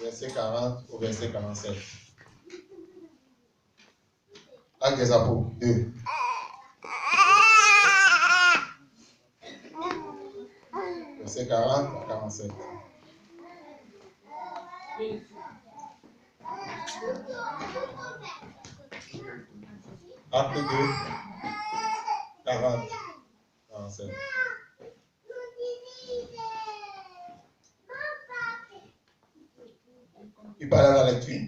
verset 40 au verset 47. Actes des Apôtres 2. Verset 40 à 47. Acte 2, 40, 47. Il parle à la lecture.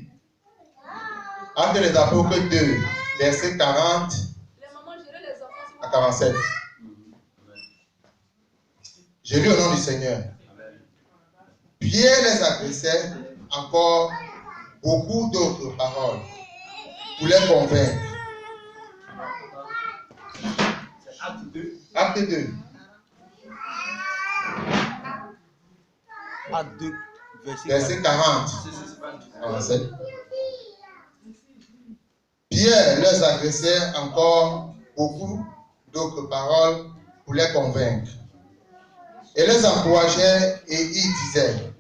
Acte des Apôtres 2, verset 40 à 47. J'ai lu au nom du Seigneur. Pierre les adressait encore beaucoup d'autres paroles pour les convaincre. Acte 2. Acte 2. Acte 2, verset 40. 47. Pierre leur adressait encore beaucoup d'autres paroles pour les convaincre. Et les encourageait et il disait: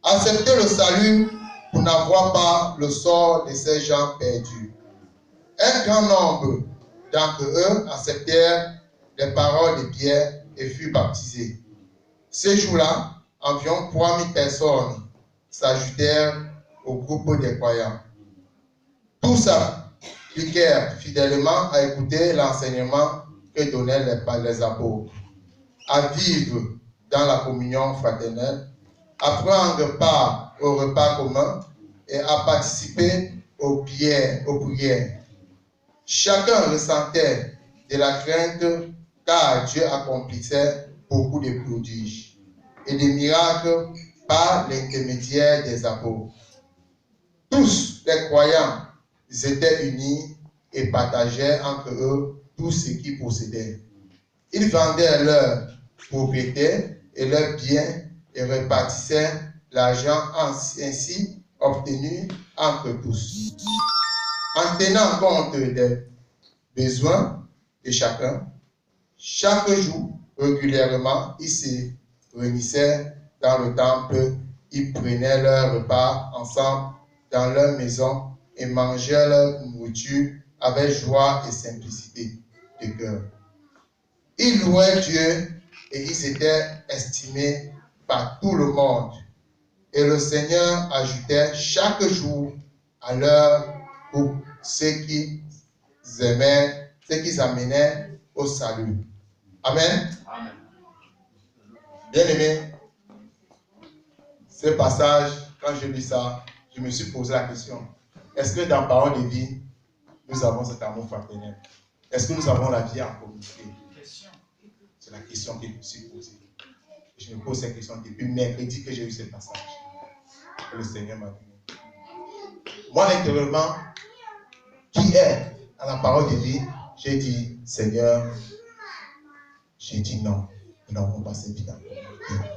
acceptez le salut pour n'avoir pas le sort de ces gens perdus. Un grand nombre d'entre eux acceptèrent les paroles de Pierre et furent baptisés. Ces jours-là, environ 3000 personnes s'ajoutèrent au groupe des croyants. Tous s'appliquèrent fidèlement à écouter l'enseignement que donnaient les apôtres, à vivre dans la communion fraternelle, à prendre part au repas commun et à participer aux prières. Chacun ressentait de la crainte car Dieu accomplissait beaucoup de prodiges et des miracles par l'intermédiaire des apôtres. Tous les croyants étaient unis et partageaient entre eux tout ce qu'ils possédaient. Ils vendaient leurs propriétés et leurs biens et répartissaient l'argent ainsi obtenu entre tous. En tenant compte des besoins de chacun, chaque jour, régulièrement, ils se réunissaient dans le temple, ils prenaient leur repas ensemble dans leur maison et mangeaient leur nourriture avec joie et simplicité de cœur. Ils louaient Dieu et ils étaient estimés par tout le monde. Et le Seigneur ajoutait chaque jour à leur groupe ceux qui amenaient au salut. Amen. Amen. Bien-aimé, ce passage, quand j'ai lu ça, je me suis posé la question: est-ce que dans Parole de vie, nous avons cet amour fraternel? Est-ce que nous avons la vie en communauté? C'est la question que je me suis posée. Je me pose cette question depuis mercredi que j'ai lu ce passage. Que le Seigneur m'a donné. Moi, intérieurement, qui est à la parole de vie, j'ai dit: Seigneur, j'ai dit non, nous n'avons pas cette vie en communauté.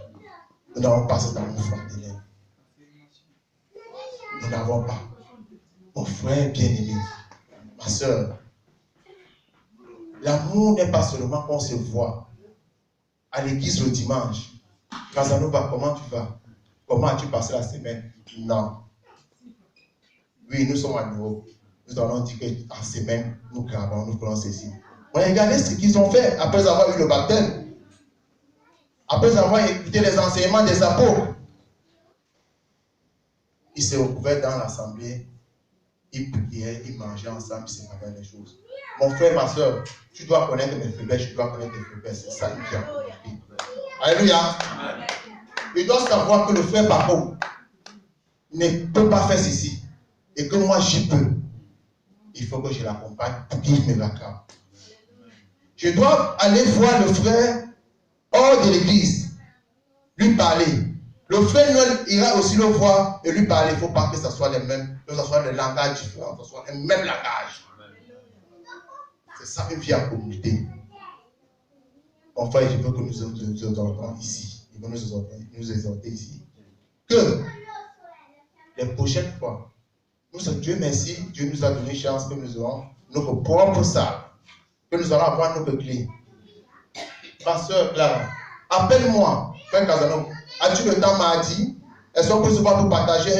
Nous n'avons pas cet amour fraternel. Nous n'avons pas. Mon frère bien-aimé, ma soeur, l'amour n'est pas seulement qu'on se voit à l'église le dimanche. Casanova, comment tu vas? Comment as-tu passé la semaine? Non. Oui, nous sommes à nouveau. Nous allons dire qu'en semaine, nous gravons, nous faisons ceci. Regardez ce qu'ils ont fait après avoir eu le baptême. Après avoir écouté les enseignements des apôtres. Ils se retrouvaient dans l'assemblée. Ils priaient, ils mangeaient ensemble, ils se parlaient des choses. Mon frère, ma soeur, tu dois connaître mes faiblesses, je dois connaître tes faiblesses. C'est ça qui vient. Alléluia. Il doit savoir que le frère Paco ne peut pas faire ceci. Et que moi, j'y peux. Il faut que je l'accompagne pour qu'il me l'accorde. Je dois aller voir le frère hors de l'église, lui parler. Le frère Noël ira aussi le voir et lui parler. Il ne faut pas que ce soit les mêmes, que ce soit des langages différents, que ce soit les mêmes langages. C'est ça une vie en communauté. Mon frère, je veux que nous exhortons ici. Il veut nous exhorter ici. Que les prochaines fois, Dieu merci, Dieu nous a donné une chance que nous aurons notre propre salle, que nous allons avoir notre clé. Ma soeur Clara, appelle-moi, frère Casanova. As-tu le temps mardi Est-ce qu'on peut se voir pour partager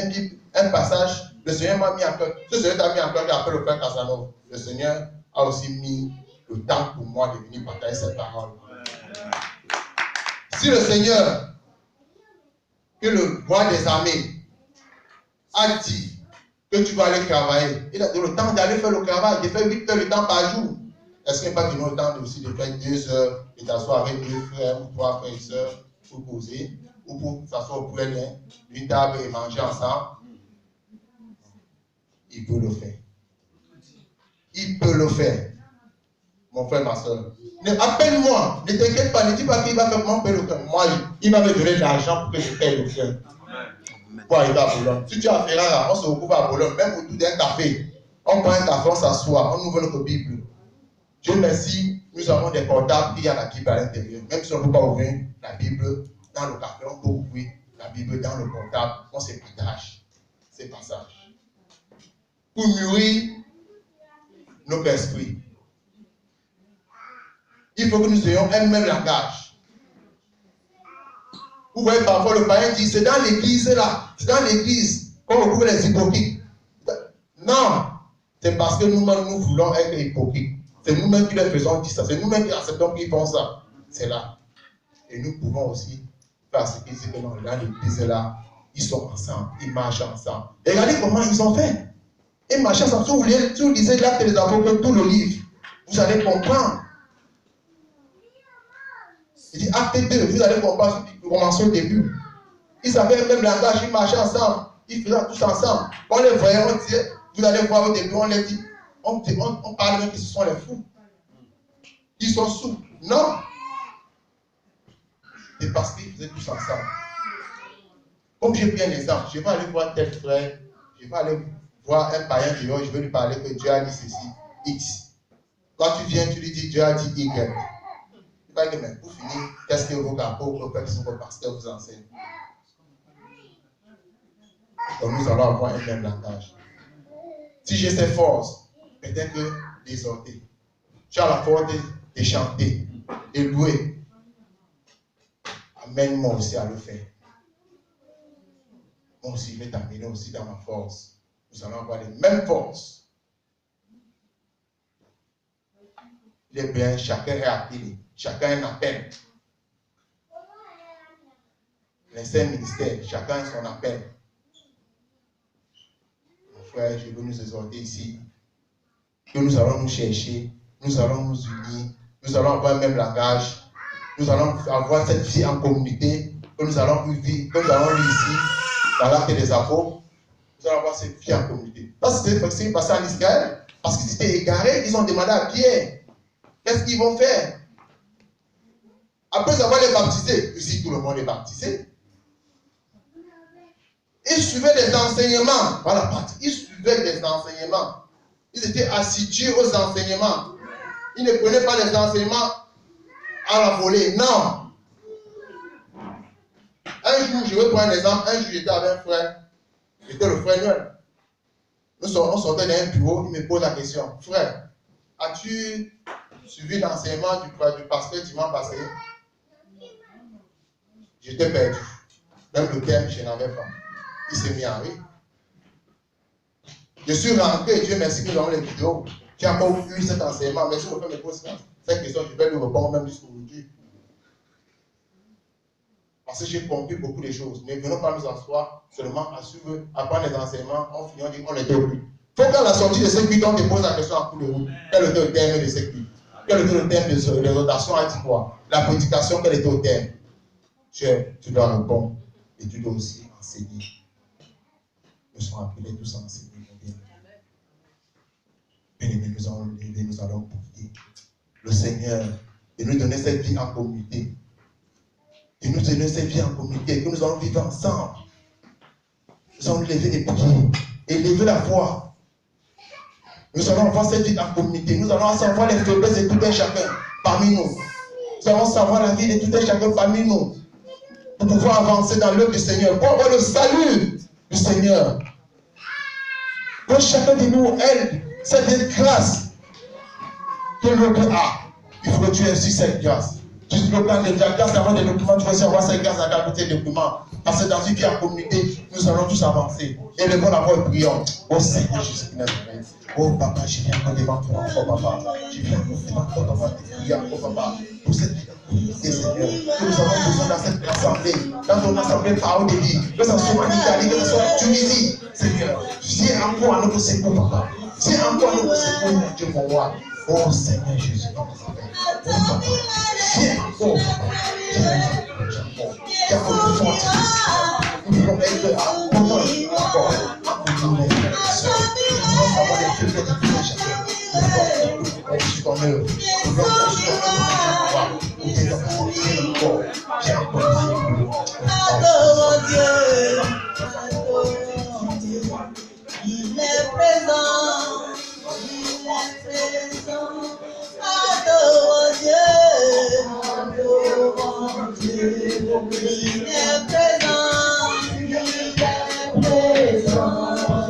un passage? Le Seigneur m'a mis en cœur. Ce Seigneur t'a mis en cœur après le frère Casanova. Le Seigneur a aussi mis le temps pour moi de venir partager cette parole. Si le Seigneur, que le roi des armées, a dit que tu vas aller travailler, il a donné le temps d'aller faire le travail. Il fait 8 heures de temps par jour. Est-ce qu'il n'y a pas donné le temps aussi de faire 2 heures et t'asseoir avec 2 frères ou 3 frères et sœurs pour poser ou pour s'asseoir au poêle d'une table et manger ensemble? Il peut le faire. Il peut le faire. Mon frère, ma soeur. Appelle-moi. Ne t'inquiète pas. Ne dis pas qu'il va faire mon père le cœur. Moi, il va me donner de l'argent pour que je paye le cœur. Pour arriver à Boulogne. Si tu es à Ferrara, on se retrouve à Boulogne, même autour d'un café. On prend un café, on s'assoit, on ouvre notre Bible. Dieu merci, nous avons des portables, il y a la Bible à l'intérieur. Même si on ne peut pas ouvrir la Bible dans le café, on peut ouvrir la Bible dans le portable. On se partage ces passages. Pour mûrir notre esprit. Il faut que nous ayons un même langage. Vous voyez, parfois le païen dit, c'est dans l'église là, c'est dans l'église qu'on retrouve les hypocrites. Non, c'est parce que nous-mêmes nous voulons être hypocrites. C'est nous-mêmes qui les faisons dire ça, c'est nous-mêmes qui acceptons qu'ils font ça. C'est là. Et nous pouvons aussi faire ce qu'ils disent que dans l'église là, ils sont ensemble, ils marchent ensemble. Et regardez comment ils ont fait. Ils marchent ensemble. Si vous lisez l'Acte des Apôtres, tout le livre, vous allez comprendre. Il dit Acte 2, vous allez comprendre ce qui commence au début. Ils avaient le même langage, ils marchaient ensemble, ils faisaient tous ensemble. On les voyait, on disait, vous allez voir au début, on les dit, on parle même que ce sont les fous. Ils sont sous. Non. C'est parce qu'ils faisaient tous ensemble. Comme j'ai pris un exemple, je vais aller voir tel frère, je vais aller voir un païen dehors, je vais lui parler que Dieu a dit ceci, X. Quand tu viens, tu lui dis Dieu a dit Y. Mais pour finir, qu'est-ce que vos capots, vos pasteurs vous enseignent? Donc nous allons avoir un même langage. Si j'ai ces forces, peut-être que d'exhorter. Tu as la force de chanter, de louer. Amène-moi aussi à le faire. Moi aussi, je vais t'amener aussi dans ma force. Nous allons avoir les mêmes forces. Il est bien, chacun est appelé. Chacun a un appel. Les 5 ministères, chacun a son appel. Mon frère, je veux nous exhorter ici que nous allons nous chercher, nous allons nous unir, nous allons avoir le même langage, nous allons avoir cette vie en communauté, que nous allons vivre, que nous allons lire ici, dans l'Acte des Apôtres, nous allons avoir cette vie en communauté. Parce que c'est ce qui est passé en Israël, parce qu'ils étaient égarés, ils ont demandé à Pierre, qu'est-ce qu'ils vont faire? Après avoir les baptisés, ici tout le monde est baptisé. Ils suivaient des enseignements. Voilà, ils suivaient des enseignements. Ils étaient assidus aux enseignements. Ils ne prenaient pas les enseignements à la volée. Non. Un jour, je vais prendre un exemple. Un jour, j'étais avec un frère. J'étais le frère Noël. On sortait d'un bureau. Il me pose la question. Frère, as-tu suivi l'enseignement du pasteur dimanche passé? J'étais perdu. Même le thème, je n'avais pas. Il s'est mis en rire. Je suis rentré, Dieu merci que nous avons les vidéos. J'ai encore eu cet enseignement, mais si je me fais mes poses cette question, je vais lui répondre même jusqu'au aujourd'hui. Parce que j'ai compris beaucoup de choses. Ne venons pas nous asseoir seulement à suivre, à prendre les enseignements, on finit, on dit on est début. Il faut qu'à la sortie de ce culte, on te pose la question en cours de route. Quel était le thème de ce culte? Quel était le thème de l'exhortation a dit quoi? La prédication, quel était le thème? Tu dois répondre et tu dois aussi enseigner. Nous sommes appelés tous à enseigner. Bien-aimés, nous allons lever, nous allons prier. Le Seigneur, de nous donner cette vie en communauté. De nous donner cette vie en communauté, que nous allons vivre ensemble. Nous allons lever et prier, élever la voix. Nous allons avoir cette vie en communauté. Nous allons savoir les faiblesses de tout un chacun parmi nous. Nous allons savoir la vie de tout un chacun parmi nous. Pour pouvoir avancer dans l'œuvre du Seigneur, pour avoir le salut du Seigneur. Pour chacun de nous, cette grâce que l'autre a, il faut que tu aies aussi cette grâce. Juste le plan de grâce d'avoir des documents, tu vas aussi avoir cette grâce à garder tes documents. Parce que dans une vie en communauté, nous allons tous avancer. Et levons la voix et prions. Oh Seigneur Jésus de Nazareth. Oh Papa, je viens encore devant toi, oh Papa. Je viens encore devant tes prières, oh Papa. Pour cette communauté, Seigneur, que nous avons besoin dans cette assemblée. Dans ton assemblée parole de vie. Que ce soit en Italie, que ce soit en Tunisie. Seigneur, viens encore à notre secours, Papa. Viens encore à notre secours, mon Dieu, mon roi. Oh Seigneur Jésus de Nazareth. Oh Papa. Viens encore, Papa. Viens encore de forte. Nous voulons être encore nous les frères et sœurs. Nous voulons avoir les feux de Dieu jamais. Nous voulons construire en eux. Nous voulons construire en eux. Nous voulons construire encore. Viens encore. Adore Dieu. Il est présent. Il est présent. Adore Dieu. Adore Dieu. Il est présent. Il est présent.